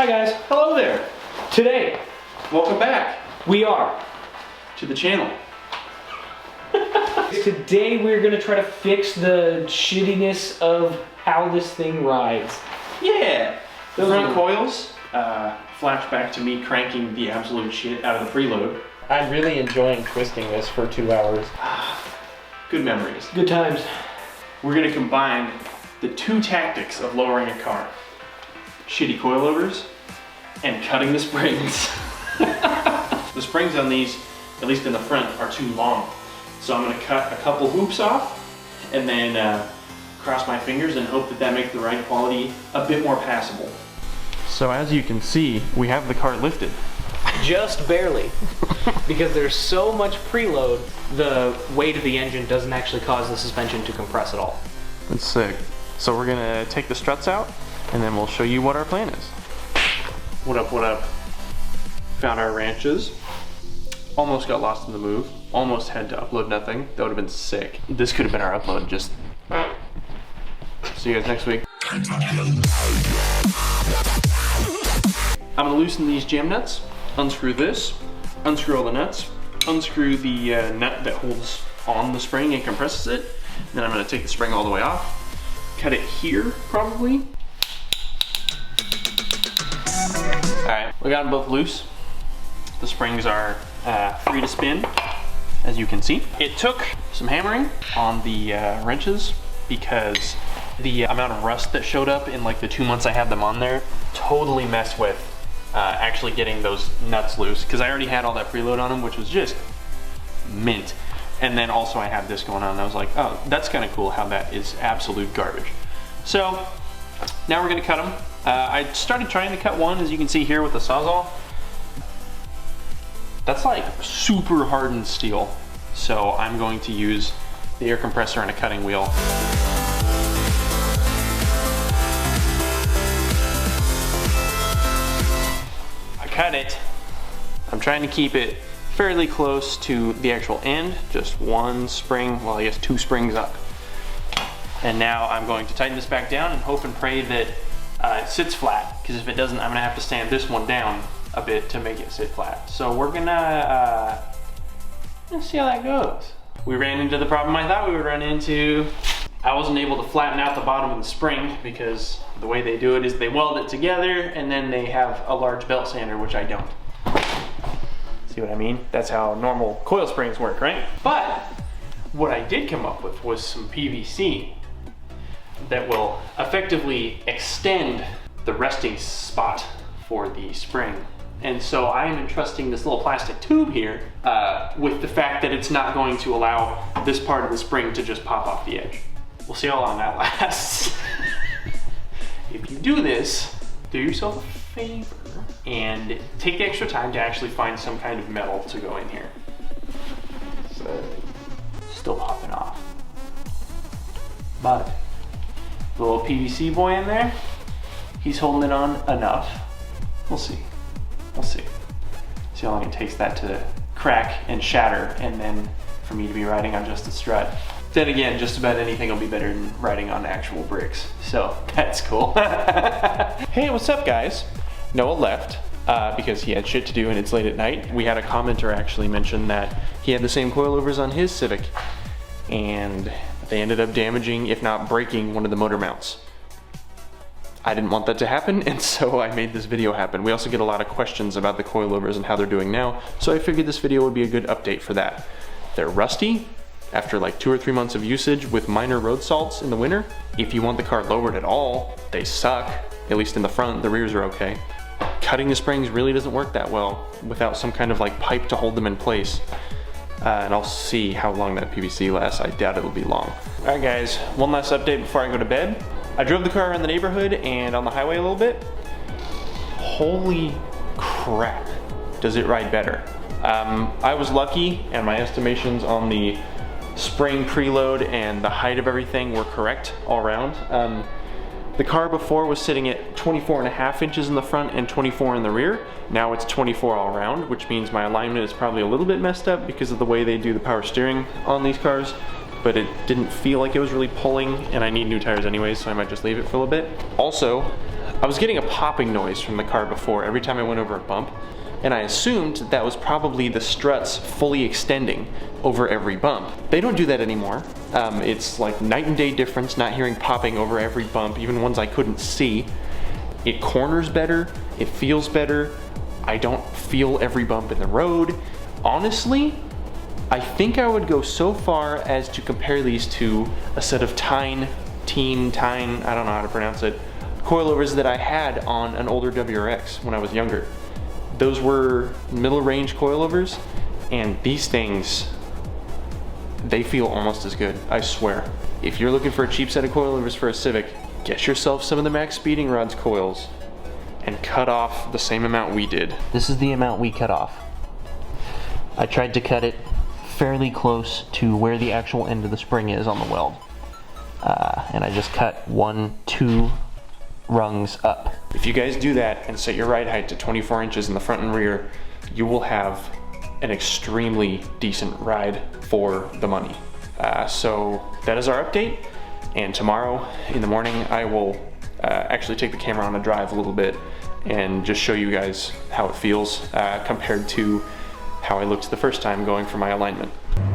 Hi guys. Hello there. Today, Welcome back we are. to the channel. Today we're gonna try to fix the shittiness of how this thing rides. Yeah. The Those front are- coils flashback to me cranking the absolute shit out of the preload. I'm really enjoying twisting this for 2 hours. Good memories. Good times. We're gonna combine the two tactics of lowering a car. Shitty coilovers and cutting the springs. The springs on these, at least in the front, are too long. So I'm gonna cut a couple hoops off and then cross my fingers and hope that that makes the ride quality a bit more passable. So as you can see, we have the car lifted. Just barely. Because there's so much preload, the weight of the engine doesn't actually cause the suspension to compress at all. That's sick. So we're gonna take the struts out and then we'll show you what our plan is. What up, what up? Found our ranches. Almost got lost in the move. Almost had to upload nothing. That would have been sick. This could have been our upload, just... See you guys next week. I'm gonna loosen these jam nuts, unscrew this, unscrew all the nuts, unscrew the nut that holds on the spring and compresses it. Then I'm gonna take the spring all the way off, cut it here probably. All right, we got them both loose. The springs are free to spin, as you can see. It took some hammering on the wrenches because the amount of rust that showed up in like the 2 months I had them on there totally messed with actually getting those nuts loose, because I already had all that preload on them, which was just mint. And then also I had this going on and I was like, oh, that's kind of cool how that is absolute garbage. So now we're gonna cut them. I started trying to cut one, as you can see here with the Sawzall. That's like super hardened steel. So I'm going to use the air compressor and a cutting wheel. I cut it. I'm trying to keep it fairly close to the actual end, just one spring, well I guess 2 springs up. And now I'm going to tighten this back down and hope and pray that it sits flat, because if it doesn't, I'm gonna have to sand this one down a bit to make it sit flat. So we're gonna see how that goes. We ran into the problem I thought we would run into. I wasn't able to flatten out the bottom of the spring because the way they do it is they weld it together and then they have a large belt sander, which I don't. See what I mean? That's how normal coil springs work, right? But what I did come up with was some PVC that will effectively extend the resting spot for the spring. And so I am entrusting this little plastic tube here with the fact that it's not going to allow this part of the spring to just pop off the edge. We'll see how long that lasts. If you do this, do yourself a favor and take the extra time to actually find some kind of metal to go in here. So, still popping off. But the little PVC boy in there, he's holding it on enough. We'll see. We'll see. See how long it takes that to crack and shatter and then for me to be riding on just a strut. Then again, just about anything will be better than riding on actual bricks. So that's cool. Hey, what's up guys? Noah left because he had shit to do and it's late at night. We had a commenter actually mention that he had the same coilovers on his Civic and they ended up damaging, if not breaking, one of the motor mounts. I didn't want that to happen, and so I made this video happen. We also get a lot of questions about the coilovers and how they're doing now, so I figured this video would be a good update for that. They're rusty after like 2 or 3 months of usage with minor road salts in the winter. If you want the car lowered at all, they suck, at least in the front. The rears are okay. Cutting the springs really doesn't work that well without some kind of like pipe to hold them in place. And I'll see how long that PVC lasts. I doubt it'll be long. All right guys, one last update before I go to bed. I drove the car around the neighborhood and on the highway a little bit. Holy crap, does it ride better. I was lucky and my estimations on the spring preload and the height of everything were correct all around. The car before was sitting at 24.5 inches in the front and 24 in the rear. Now it's 24 all around, which means my alignment is probably a little bit messed up because of the way they do the power steering on these cars. But it didn't feel like it was really pulling, and I need new tires anyways, so I might just leave it for a little bit. Also, I was getting a popping noise from the car before every time I went over a bump, and I assumed that was probably the struts fully extending over every bump. They don't do that anymore. It's like night and day difference not hearing popping over every bump, even ones I couldn't see. It corners better, it feels better. I don't feel every bump in the road. Honestly, I think I would go so far as to compare these to a set of Tyne, I don't know how to pronounce it, coilovers that I had on an older WRX when I was younger. Those were middle range coilovers, and these things, they feel almost as good, I swear. If you're looking for a cheap set of coilovers for a Civic, get yourself some of the Maxpeedingrods coils and cut off the same amount we did. This is the amount we cut off. I tried to cut it fairly close to where the actual end of the spring is on the weld. And I just cut 2 rungs up. If you guys do that and set your ride height to 24 inches in the front and rear, you will have an extremely decent ride for the money. So that is our update, and tomorrow in the morning I will actually take the camera on a drive a little bit and just show you guys how it feels compared to how I looked the first time going for my alignment.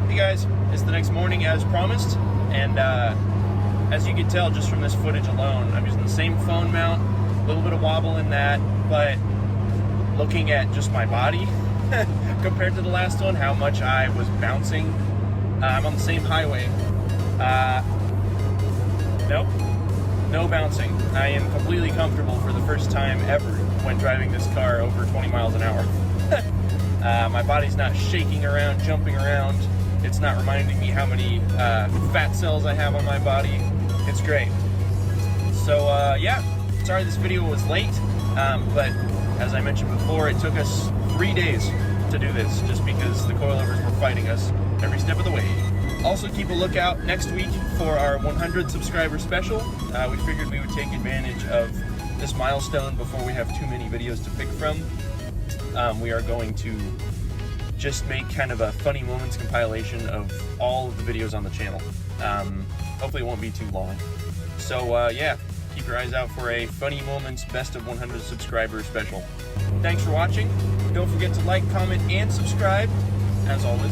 Hey guys, it's the next morning as promised, and as you can tell just from this footage alone, I'm using the same phone mount, a little bit of wobble in that, but looking at just my body compared to the last one, how much I was bouncing. I'm on the same highway. Nope, no bouncing. I am completely comfortable for the first time ever when driving this car over 20 miles an hour. My body's not shaking around, jumping around. It's not reminding me how many fat cells I have on my body. It's great. So yeah, sorry this video was late, but as I mentioned before, it took us 3 days to do this just because the coilovers were fighting us every step of the way. Also keep a lookout next week for our 100 subscriber special. We figured we would take advantage of this milestone before we have too many videos to pick from. We are going to just make kind of a funny moments compilation of all of the videos on the channel. Hopefully it won't be too long. So yeah, keep your eyes out for a funny moments best of 100 subscriber special. Thanks for watching. Don't forget to like, comment, and subscribe. As always,